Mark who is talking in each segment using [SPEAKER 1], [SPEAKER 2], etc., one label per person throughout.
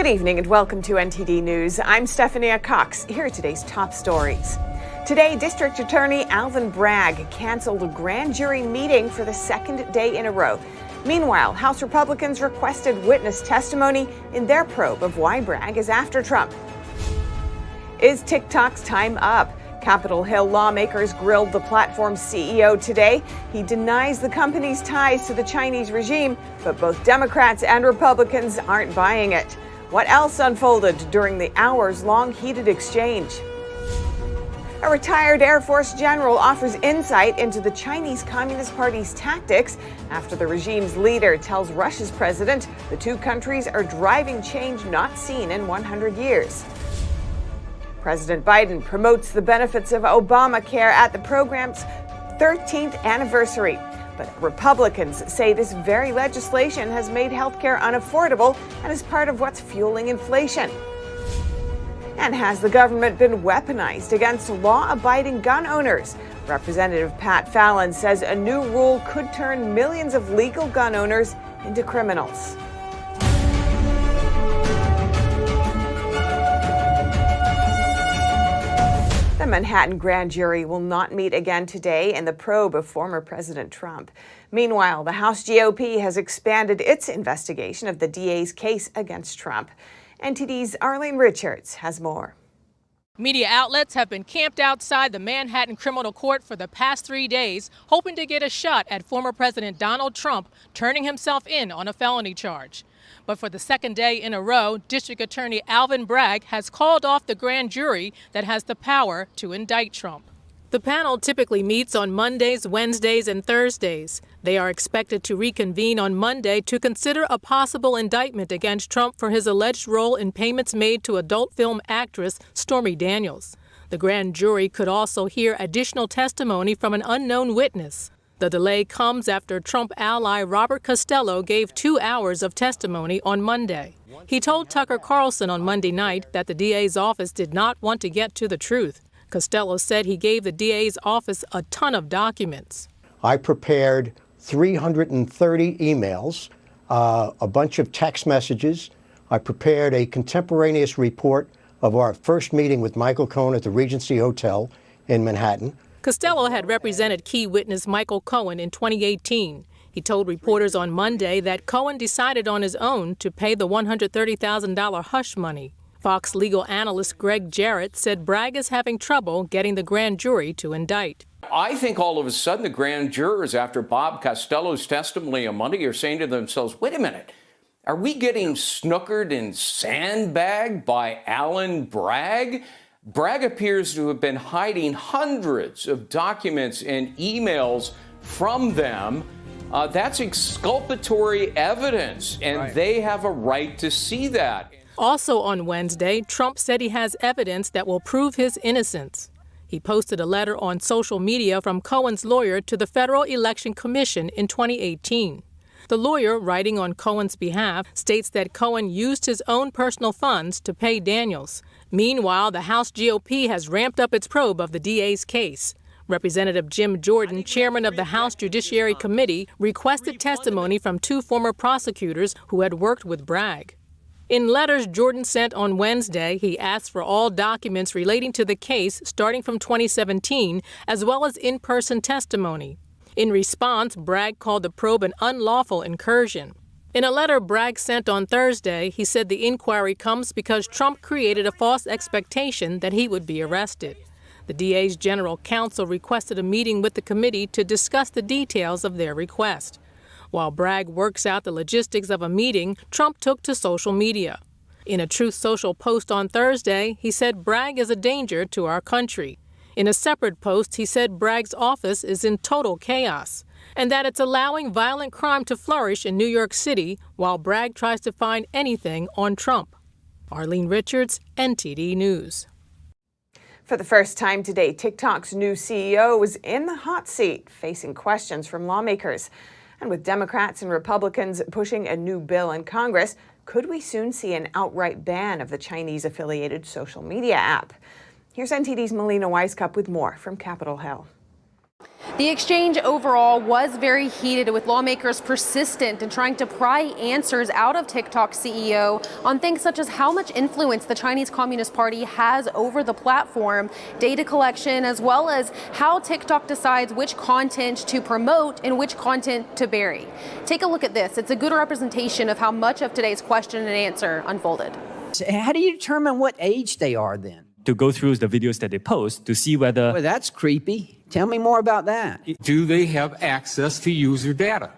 [SPEAKER 1] Good evening and welcome to NTD News. I'm Stephanie Cox. Here are today's top stories. Today, District Attorney Alvin Bragg canceled a grand jury meeting for the second day in a row. Meanwhile, House Republicans requested witness testimony in their probe of why Bragg is after Trump. Is TikTok's time up? Capitol Hill lawmakers grilled the platform's CEO today. He denies the company's ties to the Chinese regime, but both Democrats and Republicans aren't buying it. What else unfolded during the hours-long heated exchange? A retired Air Force general offers insight into the Chinese Communist Party's tactics after the regime's leader tells Russia's president the two countries are driving change not seen in 100 years. President Biden promotes the benefits of Obamacare at the program's 13th anniversary. But Republicans say this very legislation has made health care unaffordable and is part of what's fueling inflation. And has the government been weaponized against law-abiding gun owners? Representative Pat Fallon says a new rule could turn millions of legal gun owners into criminals. The Manhattan grand jury will not meet again today in the probe of former President Trump. Meanwhile, the House GOP has expanded its investigation of the DA's case against Trump. NTD's Arlene Richards has more.
[SPEAKER 2] Media outlets have been camped outside the Manhattan criminal court for the past 3 days, hoping to get a shot at former President Donald Trump turning himself in on a felony charge. But for the second day in a row, District Attorney Alvin Bragg has called off the grand jury that has the power to indict Trump. The panel typically meets on Mondays, Wednesdays, and Thursdays. They are expected to reconvene on Monday to consider a possible indictment against Trump for his alleged role in payments made to adult film actress Stormy Daniels. The grand jury could also hear additional testimony from an unknown witness. The delay comes after Trump ally Robert Costello gave 2 hours of testimony on Monday. He told Tucker Carlson on Monday night that the DA's office did not want to get to the truth. Costello said he gave the DA's office a ton of documents.
[SPEAKER 3] I prepared 330 emails, a bunch of text messages. I prepared a contemporaneous report of our first meeting with Michael Cohen at the Regency Hotel in Manhattan.
[SPEAKER 2] Costello had represented key witness Michael Cohen in 2018. He told reporters on Monday that Cohen decided on his own to pay the $130,000 hush money. Fox legal analyst Greg Jarrett said Bragg is having trouble getting the grand jury to indict.
[SPEAKER 4] I think all of a sudden the grand jurors, after Bob Costello's testimony on Monday, are saying to themselves, wait a minute, are we getting snookered and sandbagged by Alvin Bragg? Bragg appears to have been hiding hundreds of documents and emails from them. That's exculpatory evidence, and they have a right to see that.
[SPEAKER 2] Also on Wednesday, Trump said he has evidence that will prove his innocence. He posted a letter on social media from Cohen's lawyer to the Federal Election Commission in 2018. The lawyer, writing on Cohen's behalf, states that Cohen used his own personal funds to pay Daniels. Meanwhile, the House GOP has ramped up its probe of the DA's case. Representative Jim Jordan, chairman of the House Judiciary Committee, requested testimony from 2 former prosecutors who had worked with Bragg. In letters Jordan sent on Wednesday, he asked for all documents relating to the case starting from 2017, as well as in-person testimony. In response, Bragg called the probe an unlawful incursion. In a letter Bragg sent on Thursday, he said the inquiry comes because Trump created a false expectation that he would be arrested. The DA's general counsel requested a meeting with the committee to discuss the details of their request. While Bragg works out the logistics of a meeting, Trump took to social media. In a Truth Social post on Thursday, he said Bragg is a danger to our country. In a separate post, he said Bragg's office is in total chaos and that it's allowing violent crime to flourish in New York City while Bragg tries to find anything on Trump. Arlene Richards, NTD News.
[SPEAKER 1] For the first time today, TikTok's new CEO was in the hot seat, facing questions from lawmakers. And with Democrats and Republicans pushing a new bill in Congress, could we soon see an outright ban of the Chinese-affiliated social media app? Here's NTD's Melina Weisskopf with more from Capitol Hill.
[SPEAKER 5] The exchange overall was very heated, with lawmakers persistent in trying to pry answers out of TikTok's CEO on things such as how much influence the Chinese Communist Party has over the platform, data collection, as well as how TikTok decides which content to promote and which content to bury. Take a look at this. It's a good representation of how much of today's question and answer unfolded.
[SPEAKER 6] How do you determine what age they are then?
[SPEAKER 7] To go through the videos that they post to see whether...
[SPEAKER 6] Well, that's creepy. Tell me more about that.
[SPEAKER 8] Do they have access to user data?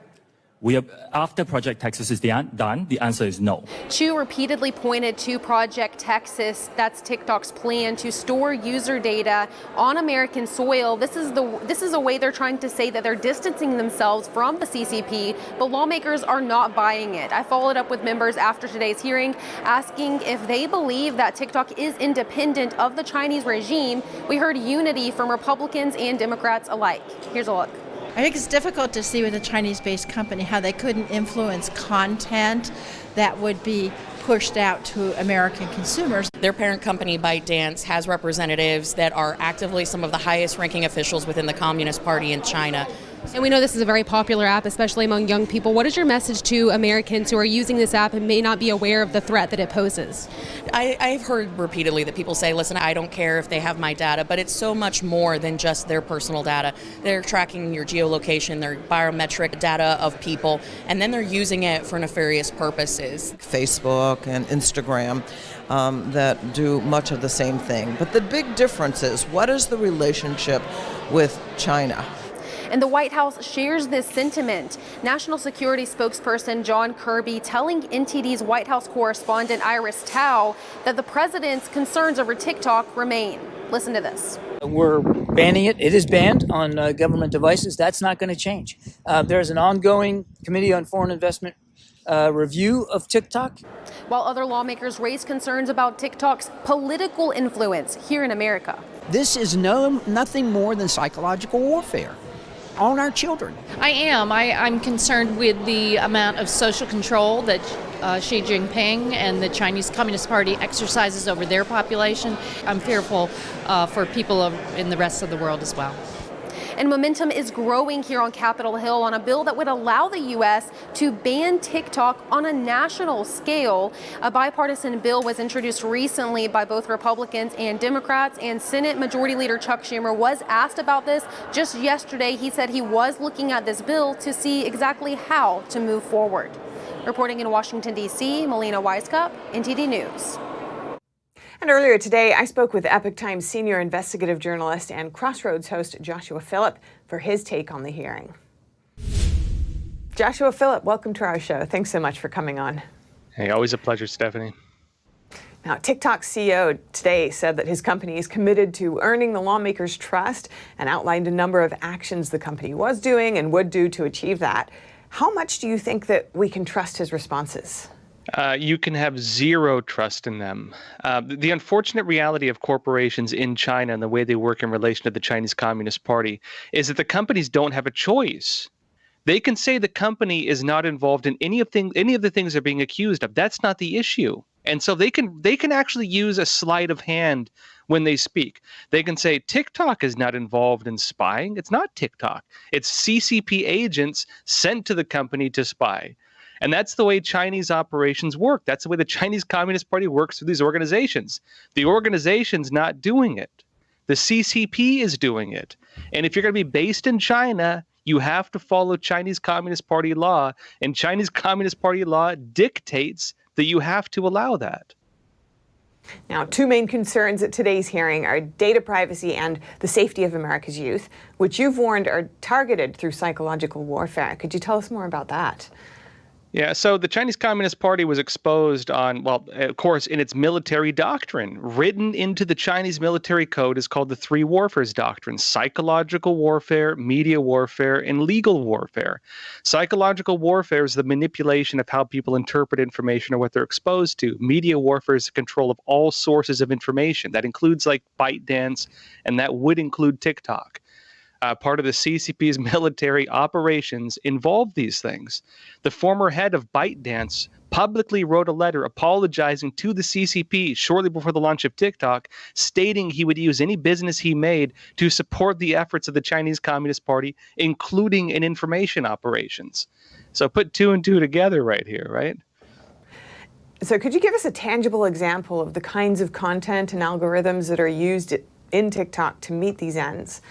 [SPEAKER 7] After Project Texas is done, the answer is no.
[SPEAKER 5] Chu repeatedly pointed to Project Texas. That's TikTok's plan to store user data on American soil. This is a way they're trying to say that they're distancing themselves from the CCP, but lawmakers are not buying it. I followed up with members after today's hearing, asking if they believe that TikTok is independent of the Chinese regime. We heard unity from Republicans and Democrats alike. Here's a look.
[SPEAKER 9] I think it's difficult to see with a Chinese-based company how they couldn't influence content that would be pushed out to American consumers.
[SPEAKER 10] Their parent company, ByteDance, has representatives that are actively some of the highest-ranking officials within the Communist Party in China.
[SPEAKER 5] And we know this is a very popular app, especially among young people. What is your message to Americans who are using this app and may not be aware of the threat that it poses?
[SPEAKER 10] I've heard repeatedly that people say, listen, I don't care if they have my data, but it's so much more than just their personal data. They're tracking your geolocation, their biometric data of people, and then they're using it for nefarious purposes.
[SPEAKER 11] Facebook and Instagram that do much of the same thing. But the big difference is, what is the relationship with China?
[SPEAKER 5] And the White House shares this sentiment. National Security spokesperson John Kirby telling NTD's White House correspondent Iris Tao that the president's concerns over TikTok remain. Listen to this.
[SPEAKER 6] We're banning it. It is banned on government devices. That's not going to change. There's an ongoing Committee on Foreign Investment review of TikTok.
[SPEAKER 5] While other lawmakers raise concerns about TikTok's political influence here in America.
[SPEAKER 6] This is nothing more than psychological warfare on our children.
[SPEAKER 12] I am. I'm concerned with the amount of social control that Xi Jinping and the Chinese Communist Party exercises over their population. I'm fearful for people in the rest of the world as well.
[SPEAKER 5] And momentum is growing here on Capitol Hill on a bill that would allow the U.S. to ban TikTok on a national scale. A bipartisan bill was introduced recently by both Republicans and Democrats, and Senate Majority Leader Chuck Schumer was asked about this just yesterday. He said he was looking at this bill to see exactly how to move forward. Reporting in Washington, D.C., Melina Weisskopf, NTD News.
[SPEAKER 1] And earlier today, I spoke with Epoch Times senior investigative journalist and Crossroads host Joshua Phillip for his take on the hearing. Joshua Phillip, welcome to our show. Thanks so much for coming on.
[SPEAKER 13] Hey, always a pleasure, Stephanie.
[SPEAKER 1] Now, TikTok's CEO today said that his company is committed to earning the lawmakers' trust and outlined a number of actions the company was doing and would do to achieve that. How much do you think that we can trust his responses?
[SPEAKER 13] You can have zero trust in them. The unfortunate reality of corporations in China and the way they work in relation to the Chinese Communist Party is that the companies don't have a choice. They can say the company is not involved in any of the things they're being accused of. That's not the issue. And so they can actually use a sleight of hand when they speak. They can say TikTok is not involved in spying. It's not TikTok. It's CCP agents sent to the company to spy. And that's the way Chinese operations work. That's the way the Chinese Communist Party works through these organizations. The organization's not doing it. The CCP is doing it. And if you're going to be based in China, you have to follow Chinese Communist Party law. And Chinese Communist Party law dictates that you have to allow that.
[SPEAKER 1] Now, two main concerns at today's hearing are data privacy and the safety of America's youth, which you've warned are targeted through psychological warfare. Could you tell us more about that?
[SPEAKER 13] Yeah, so the Chinese Communist Party was exposed on, well, of course, in its military doctrine. Written into the Chinese military code is called the three warfares doctrine: psychological warfare, media warfare, and legal warfare. Psychological warfare is the manipulation of how people interpret information or what they're exposed to. Media warfare is the control of all sources of information. That includes like ByteDance, and that would include TikTok. Part of the CCP's military operations involved these things. The former head of ByteDance publicly wrote a letter apologizing to the CCP shortly before the launch of TikTok, stating he would use any business he made to support the efforts of the Chinese Communist Party, including in information operations. So put two and two together right here, right?
[SPEAKER 1] So could you give us a tangible example of the kinds of content and algorithms that are used in TikTok to meet these ends?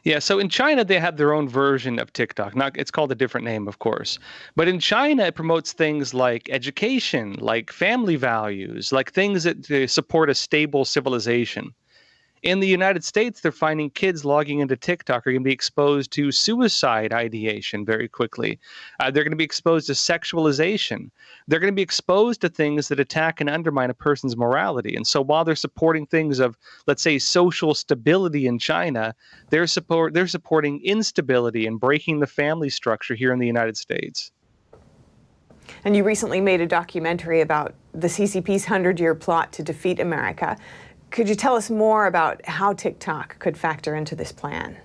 [SPEAKER 13] Yeah, so in China, they have their own version of TikTok. It's called a different name, of course. But in China, it promotes things like education, like family values, like things that support a stable civilization. In the United States, they're finding kids logging into TikTok are going to be exposed to suicide ideation very quickly. They're going to be exposed to sexualization. They're going to be exposed to things that attack and undermine a person's morality. And so while they're supporting things of, let's say, social stability in China, they're supporting instability and breaking the family structure here in the United States.
[SPEAKER 1] And you recently made a documentary about the CCP's 100-year plot to defeat America. Could you tell us more about how TikTok could factor into this plan?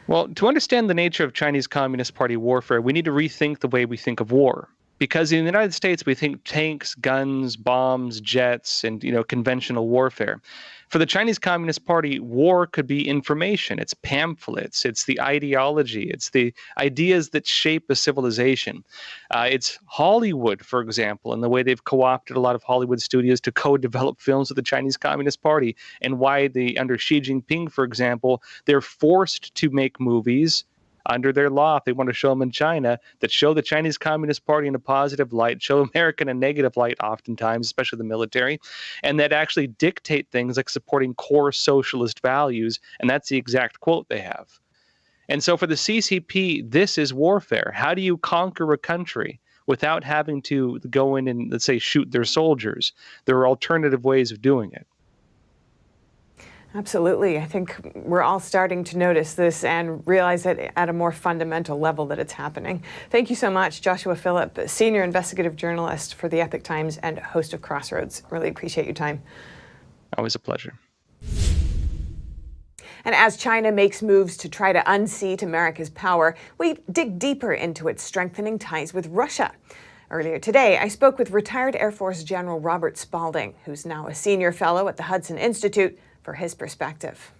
[SPEAKER 13] Well, to understand the nature of Chinese Communist Party warfare, we need to rethink the way we think of war. Because in the United States, we think tanks, guns, bombs, jets, and conventional warfare. For the Chinese Communist Party, war could be information. It's pamphlets. It's the ideology. It's the ideas that shape a civilization. It's Hollywood, for example, and the way they've co-opted a lot of Hollywood studios to co-develop films with the Chinese Communist Party, and why under Xi Jinping, for example, they're forced to make movies under their law, if they want to show them in China, that show the Chinese Communist Party in a positive light, show America in a negative light oftentimes, especially the military, and that actually dictate things like supporting core socialist values, and that's the exact quote they have. And so for the CCP, this is warfare. How do you conquer a country without having to go in and, let's say, shoot their soldiers? There are alternative ways of doing it.
[SPEAKER 1] Absolutely. I think we're all starting to notice this and realize that at a more fundamental level that it's happening. Thank you so much, Joshua Phillip, senior investigative journalist for the Epoch Times and host of Crossroads. Really appreciate your time.
[SPEAKER 13] Always a pleasure.
[SPEAKER 1] And as China makes moves to try to unseat America's power, we dig deeper into its strengthening ties with Russia. Earlier today, I spoke with retired Air Force General Robert Spalding, who's now a senior fellow at the Hudson Institute, for his perspective.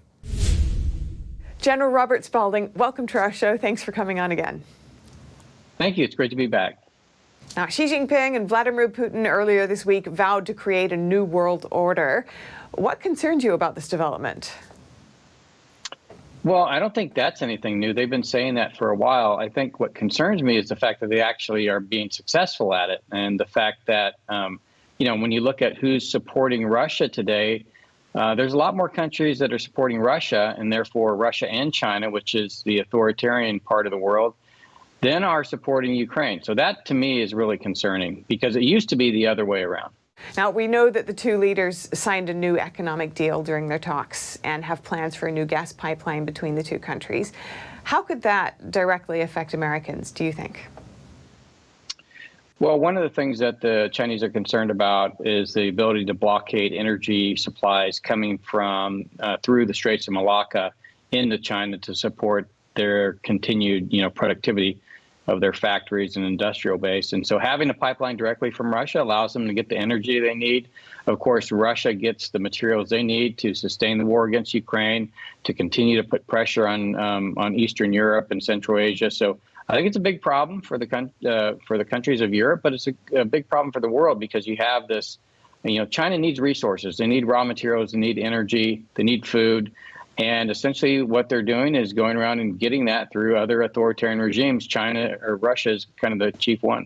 [SPEAKER 1] General Robert Spalding, welcome to our show. Thanks for coming on again.
[SPEAKER 14] Thank you. It's great to be back.
[SPEAKER 1] Now, Xi Jinping and Vladimir Putin earlier this week vowed to create a new world order. What concerns you about this development?
[SPEAKER 14] Well, I don't think that's anything new. They've been saying that for a while. I think what concerns me is the fact that they actually are being successful at it, and the fact that, when you look at who's supporting Russia today, there's a lot more countries that are supporting Russia, and therefore Russia and China, which is the authoritarian part of the world, then are supporting Ukraine. So that, to me, is really concerning, because it used to be the other way around.
[SPEAKER 1] Now, we know that the two leaders signed a new economic deal during their talks and have plans for a new gas pipeline between the two countries. How could that directly affect Americans, do you think?
[SPEAKER 14] Well, one of the things that the Chinese are concerned about is the ability to blockade energy supplies coming from through the Straits of Malacca into China to support their continued, productivity of their factories and industrial base. And so having a pipeline directly from Russia allows them to get the energy they need. Of course, Russia gets the materials they need to sustain the war against Ukraine, to continue to put pressure on Eastern Europe and Central Asia. So I think it's a big problem for the countries of Europe, but it's a big problem for the world, because you have this, China needs resources. They need raw materials, they need energy, they need food. And essentially what they're doing is going around and getting that through other authoritarian regimes. China or Russia is kind of the chief one.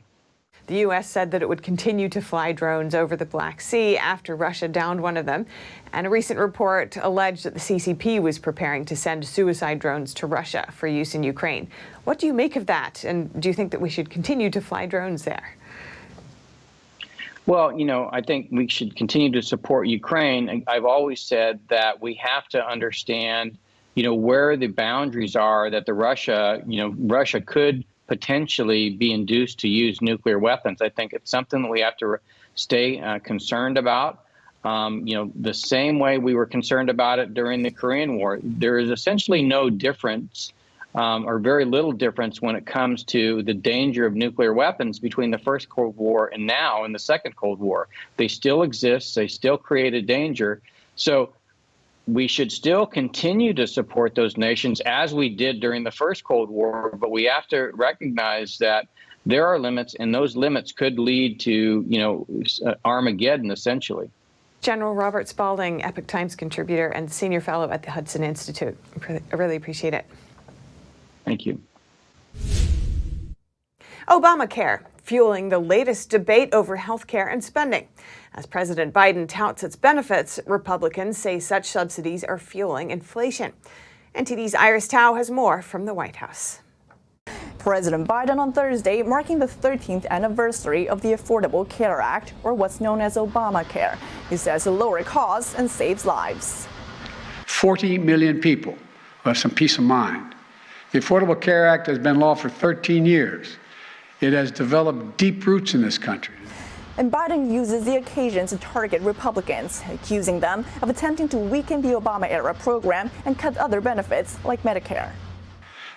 [SPEAKER 1] The U.S. said that it would continue to fly drones over the Black Sea after Russia downed one of them. And a recent report alleged that the CCP was preparing to send suicide drones to Russia for use in Ukraine. What do you make of that? And do you think that we should continue to fly drones there?
[SPEAKER 14] Well, I think we should continue to support Ukraine. I've always said that we have to understand, where the boundaries are, that Russia could potentially be induced to use nuclear weapons. I think it's something that we have to stay concerned about. The same way we were concerned about it during the Korean War. There is essentially no difference or very little difference when it comes to the danger of nuclear weapons between the first Cold War and now in the second Cold War. They still exist. They still create a danger. So we should still continue to support those nations as we did during the first Cold War, but we have to recognize that there are limits, and those limits could lead to, Armageddon, essentially.
[SPEAKER 1] General Robert Spalding, Epoch Times contributor and senior fellow at the Hudson Institute. I really appreciate it.
[SPEAKER 14] Thank you.
[SPEAKER 1] Obamacare, fueling the latest debate over health care and spending. As President Biden touts its benefits, Republicans say such subsidies are fueling inflation. NTD's Iris Tao has more from the White House.
[SPEAKER 15] President Biden on Thursday, marking the 13th anniversary of the Affordable Care Act, or what's known as Obamacare. He says it lowers costs and saves lives.
[SPEAKER 16] 40 million people who have some peace of mind. The Affordable Care Act has been law for 13 years. It has developed deep roots in this country.
[SPEAKER 15] And Biden uses the occasion to target Republicans, accusing them of attempting to weaken the Obama-era program and cut other benefits like Medicare.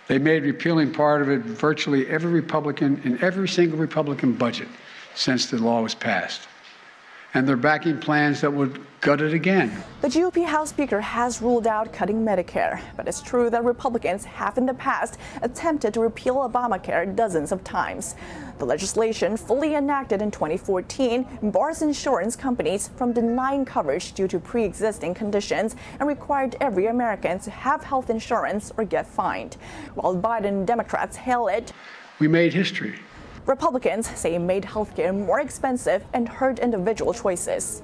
[SPEAKER 16] They made repealing part of it virtually every Republican in every single Republican budget since the law was passed. And they're backing plans that would gut it again.
[SPEAKER 15] The GOP House Speaker has ruled out cutting Medicare, but it's true that Republicans have in the past attempted to repeal Obamacare dozens of times. The legislation, fully enacted in 2014, bars insurance companies from denying coverage due to pre-existing conditions and required every American to have health insurance or get fined. While Biden and Democrats hail it,
[SPEAKER 16] we made history.
[SPEAKER 15] Republicans say it made healthcare more expensive and hurt individual choices.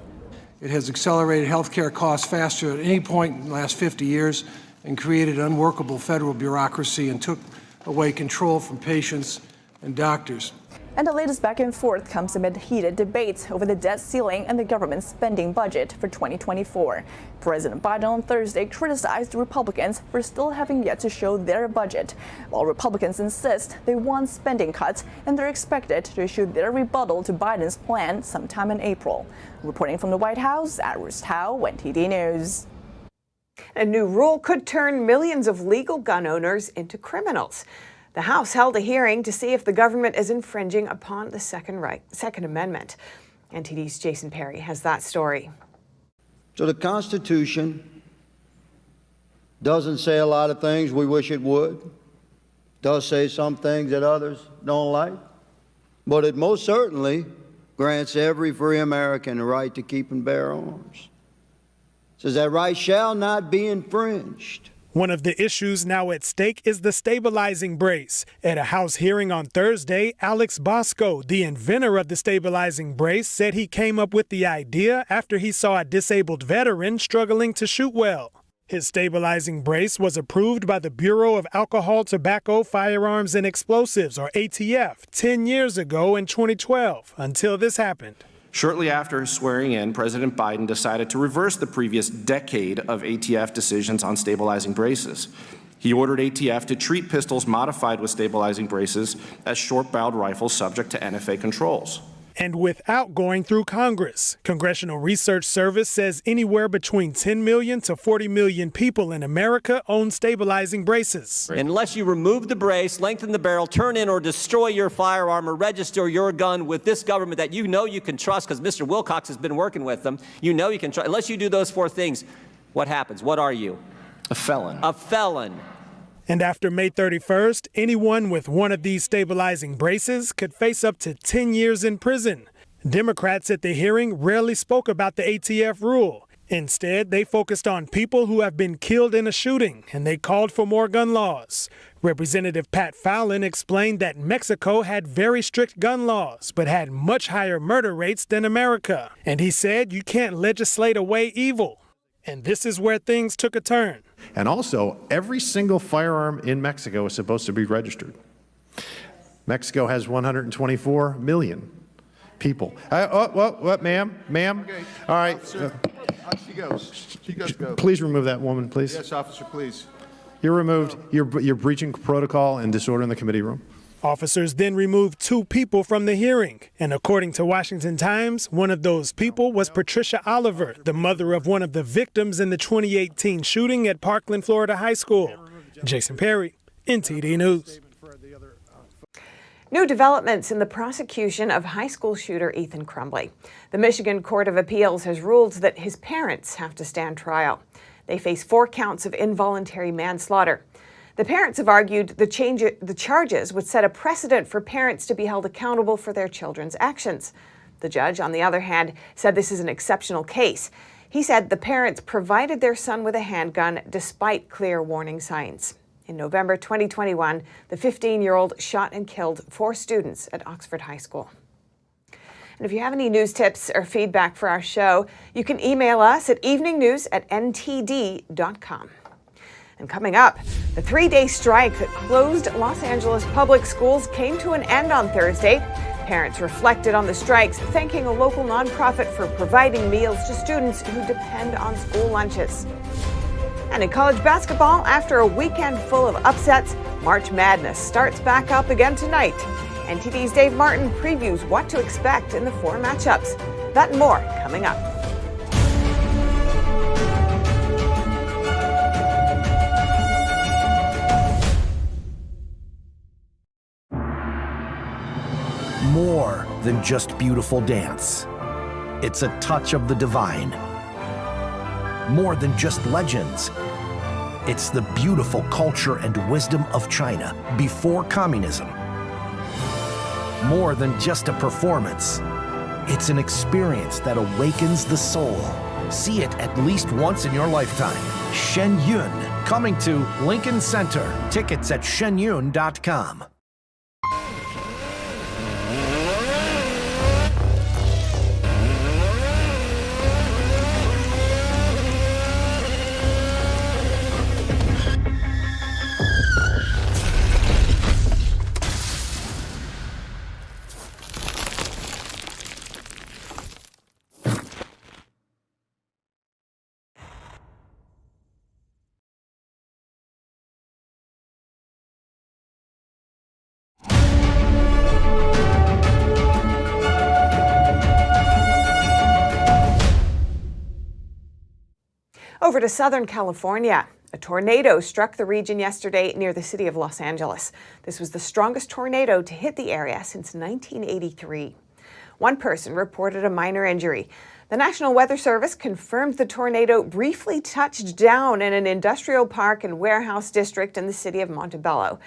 [SPEAKER 17] It has accelerated healthcare costs faster at any point in the last 50 years and created unworkable federal bureaucracy and took away control from patients and doctors.
[SPEAKER 15] And the latest back and forth comes amid heated debates over the debt ceiling and the government's spending budget for 2024. President Biden on Thursday criticized Republicans for still having yet to show their budget, while Republicans insist they want spending cuts and they're expected to issue their rebuttal to Biden's plan sometime in April. Reporting from the White House, Iris Tao, NTD News.
[SPEAKER 1] A new rule could turn millions of legal gun owners into criminals. The House held a hearing to see if the government is infringing upon the Second Amendment. NTD's Jason Perry has that story.
[SPEAKER 18] So the Constitution doesn't say a lot of things we wish it would. Does say some things that others don't like. But it most certainly grants every free American the right to keep and bear arms. It says that right shall not be infringed.
[SPEAKER 19] One of the issues now at stake is the stabilizing brace. At a House hearing on Thursday, Alex Bosco, the inventor of the stabilizing brace, said he came up with the idea after he saw a disabled veteran struggling to shoot well. His stabilizing brace was approved by the Bureau of Alcohol, Tobacco, Firearms, and Explosives, or ATF, 10 years ago in 2012, until this happened.
[SPEAKER 20] Shortly after his swearing in, President Biden decided to reverse the previous decade of ATF decisions on stabilizing braces. He ordered ATF to treat pistols modified with stabilizing braces as short-barreled rifles subject to NFA controls.
[SPEAKER 19] And without going through Congress. Congressional Research Service says anywhere between 10 million to 40 million people in America own stabilizing braces.
[SPEAKER 21] Unless you remove the brace, lengthen the barrel, turn in or destroy your firearm or register your gun with this government that you know you can trust, because Mr. Wilcox has been working with them, you know you can trust. Unless you do those four things, what happens? What are you?
[SPEAKER 20] A felon.
[SPEAKER 21] A felon.
[SPEAKER 19] And after May 31st, anyone with one of these stabilizing braces could face up to 10 years in prison. Democrats at the hearing rarely spoke about the ATF rule. Instead, they focused on people who have been killed in a shooting, and they called for more gun laws. Representative Pat Fallon explained that Mexico had very strict gun laws, but had much higher murder rates than America. And he said you can't legislate away evil. And this is where things took a turn.
[SPEAKER 22] And also, every single firearm in Mexico is supposed to be registered. Mexico has 124 million people. What, ma'am? Ma'am?
[SPEAKER 23] Okay.
[SPEAKER 22] All right.
[SPEAKER 23] Officer, she goes. She goes go.
[SPEAKER 22] Please remove that woman, please.
[SPEAKER 23] Yes, officer, please.
[SPEAKER 22] You're removed. You're breaching protocol and disorder in the committee room.
[SPEAKER 19] Officers then removed 2 people from the hearing. And according to Washington Times, one of those people was Patricia Oliver, the mother of one of the victims in the 2018 shooting at Parkland, Florida High School. Jason Perry, NTD News.
[SPEAKER 1] New developments in the prosecution of high school shooter Ethan Crumbley. The Michigan Court of Appeals has ruled that his parents have to stand trial. They face 4 counts of involuntary manslaughter. The parents have argued the charges would set a precedent for parents to be held accountable for their children's actions. The judge, on the other hand, said this is an exceptional case. He said the parents provided their son with a handgun despite clear warning signs. In November 2021, the 15-year-old shot and killed 4 students at Oxford High School. And if you have any news tips or feedback for our show, you can email us at eveningnews@ntd.com. And coming up, the 3-day strike that closed Los Angeles public schools came to an end on Thursday. Parents reflected on the strikes, thanking a local nonprofit for providing meals to students who depend on school lunches. And in college basketball, after a weekend full of upsets, March Madness starts back up again tonight. NTD's Dave Martin previews what to expect in the 4 matchups. That and more coming up.
[SPEAKER 2] More than just beautiful dance. It's a touch of the divine. More than just legends. It's the beautiful culture and wisdom of China before communism. More than just a performance. It's an experience that awakens the soul. See it at least once in your lifetime. Shen Yun, coming to Lincoln Center. Tickets at shenyun.com.
[SPEAKER 1] Over to Southern California. A tornado struck the region yesterday near the city of Los Angeles. This was the strongest tornado to hit the area since 1983. One person reported a minor injury. The National Weather Service confirmed the tornado briefly touched down in an industrial park and warehouse district in the city of Montebello.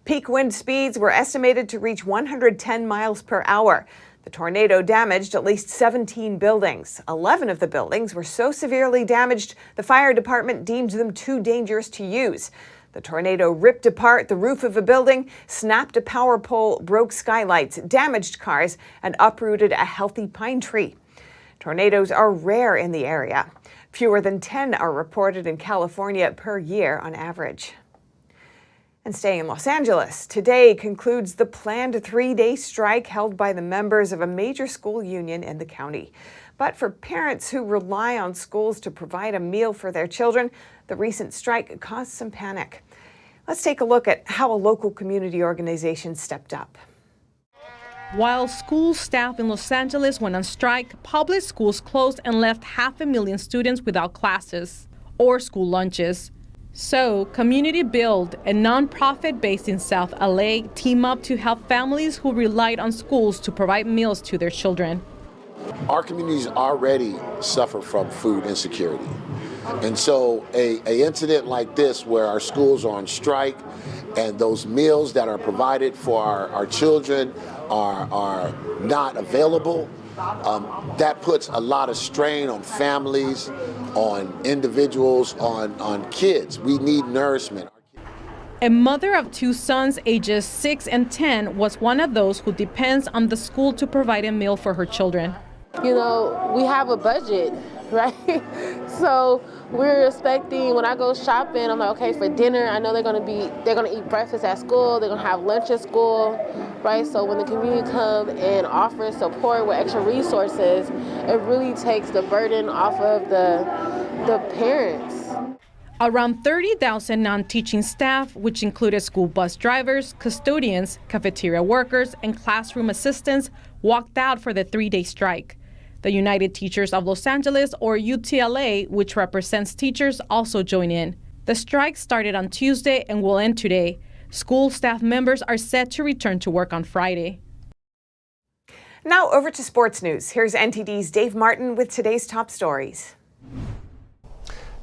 [SPEAKER 1] Peak wind speeds were estimated to reach 110 miles per hour. The tornado damaged at least 17 buildings. 11 of the buildings were so severely damaged, the fire department deemed them too dangerous to use. The tornado ripped apart the roof of a building, snapped a power pole, broke skylights, damaged cars, and uprooted a healthy pine tree. Tornadoes are rare in the area. Fewer than 10 are reported in California per year on average. And staying in Los Angeles, today concludes the planned 3-day strike held by the members of a major school union in the county. But for parents who rely on schools to provide a meal for their children, the recent strike caused some panic. Let's take a look at how a local community organization stepped up.
[SPEAKER 3] While school staff in Los Angeles went on strike, public schools closed and left 500,000 students without classes or school lunches. So, Community Build, a nonprofit based in South LA, teamed up to help families who relied on schools to provide meals to their children.
[SPEAKER 4] Our communities already suffer from food insecurity. And so a incident like this where our schools are on strike and those meals that are provided for our children are not available, that puts a lot of strain on families, on individuals, on kids. We need nourishment.
[SPEAKER 3] A mother of 2 sons, ages 6 and 10, was one of those who depends on the school to provide a meal for her children.
[SPEAKER 24] You know, we have a budget, right? So we're expecting, when I go shopping, I'm like, okay, for dinner, I know they're gonna eat breakfast at school, they're gonna have lunch at school, right? So when the community comes and offers support with extra resources, it really takes the burden off of the parents.
[SPEAKER 3] Around 30,000 non-teaching staff, which included school bus drivers, custodians, cafeteria workers, and classroom assistants, walked out for the 3-day strike. The United Teachers of Los Angeles, or UTLA, which represents teachers, also joined in. The strike started on Tuesday and will end today. School staff members are set to return to work on Friday.
[SPEAKER 1] Now over to sports news. Here's NTD's Dave Martin with today's top stories.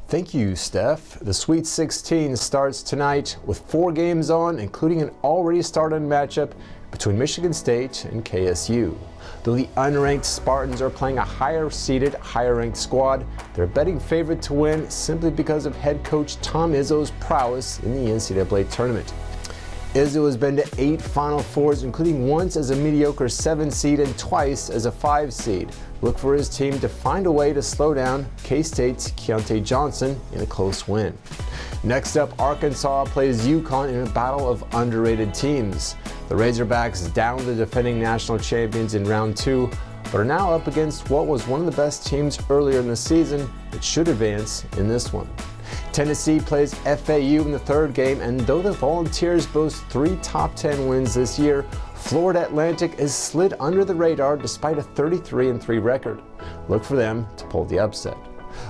[SPEAKER 7] Thank you, Steph. The Sweet 16 starts tonight with 4 games on, including an already started matchup between Michigan State and KSU. Though the unranked Spartans are playing a higher-seeded, higher-ranked squad, they're a betting favorite to win simply because of head coach Tom Izzo's prowess in the NCAA tournament. Izzo has been to 8 Final Fours, including once as a mediocre 7 seed and twice as a 5 seed. Look for his team to find a way to slow down K-State's Keontae Johnson in a close win. Next up, Arkansas plays UConn in a battle of underrated teams. The Razorbacks downed the defending national champions in round 2, but are now up against what was one of the best teams earlier in the season that should advance in this one. Tennessee plays FAU in the 3rd game, and though the Volunteers boast 3 top 10 wins this year, Florida Atlantic has slid under the radar despite a 33-3 record. Look for them to pull the upset.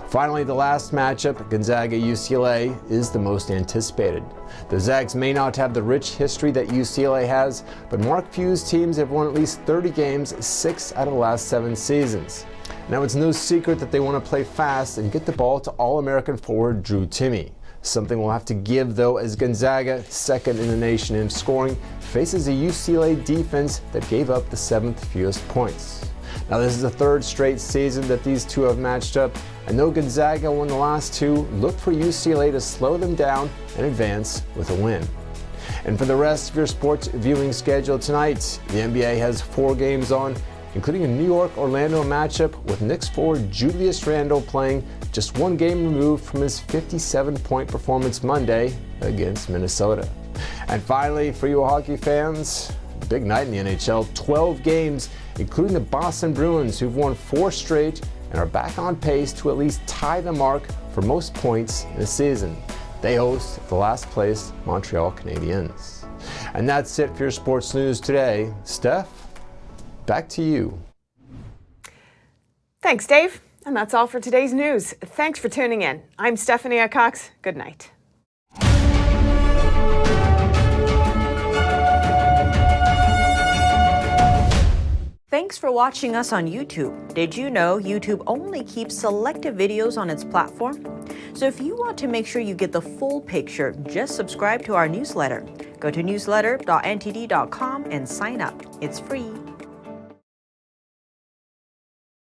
[SPEAKER 7] Finally, the last matchup, Gonzaga-UCLA, is the most anticipated. The Zags may not have the rich history that UCLA has, but Mark Few's teams have won at least 30 games 6 out of the last 7 seasons. Now, it's no secret that they want to play fast and get the ball to All-American forward Drew Timme. Something we'll have to give, though, as Gonzaga, 2nd in the nation in scoring, faces a UCLA defense that gave up the 7th fewest points. Now, this is the 3rd straight season that these two have matched up, and though Gonzaga won the last 2, look for UCLA to slow them down and advance with a win. And for the rest of your sports viewing schedule tonight, the NBA has 4 games on, including a New York-Orlando matchup with Knicks forward Julius Randle playing just 1 game removed from his 57-point performance Monday against Minnesota. And finally, for you hockey fans, big night in the NHL, 12 games, including the Boston Bruins, who've won 4 straight and are back on pace to at least tie the mark for most points in a season. They host the last-placed Montreal Canadiens. And that's it for your sports news today. Steph, back to you.
[SPEAKER 1] Thanks, Dave. And that's all for today's news. Thanks for tuning in. I'm Stephanie Cox. Good night.
[SPEAKER 8] Thanks for watching us on YouTube. Did you know YouTube only keeps selected videos on its platform? So if you want to make sure you get the full picture, just subscribe to our newsletter. Go to newsletter.ntd.com and sign up. It's free.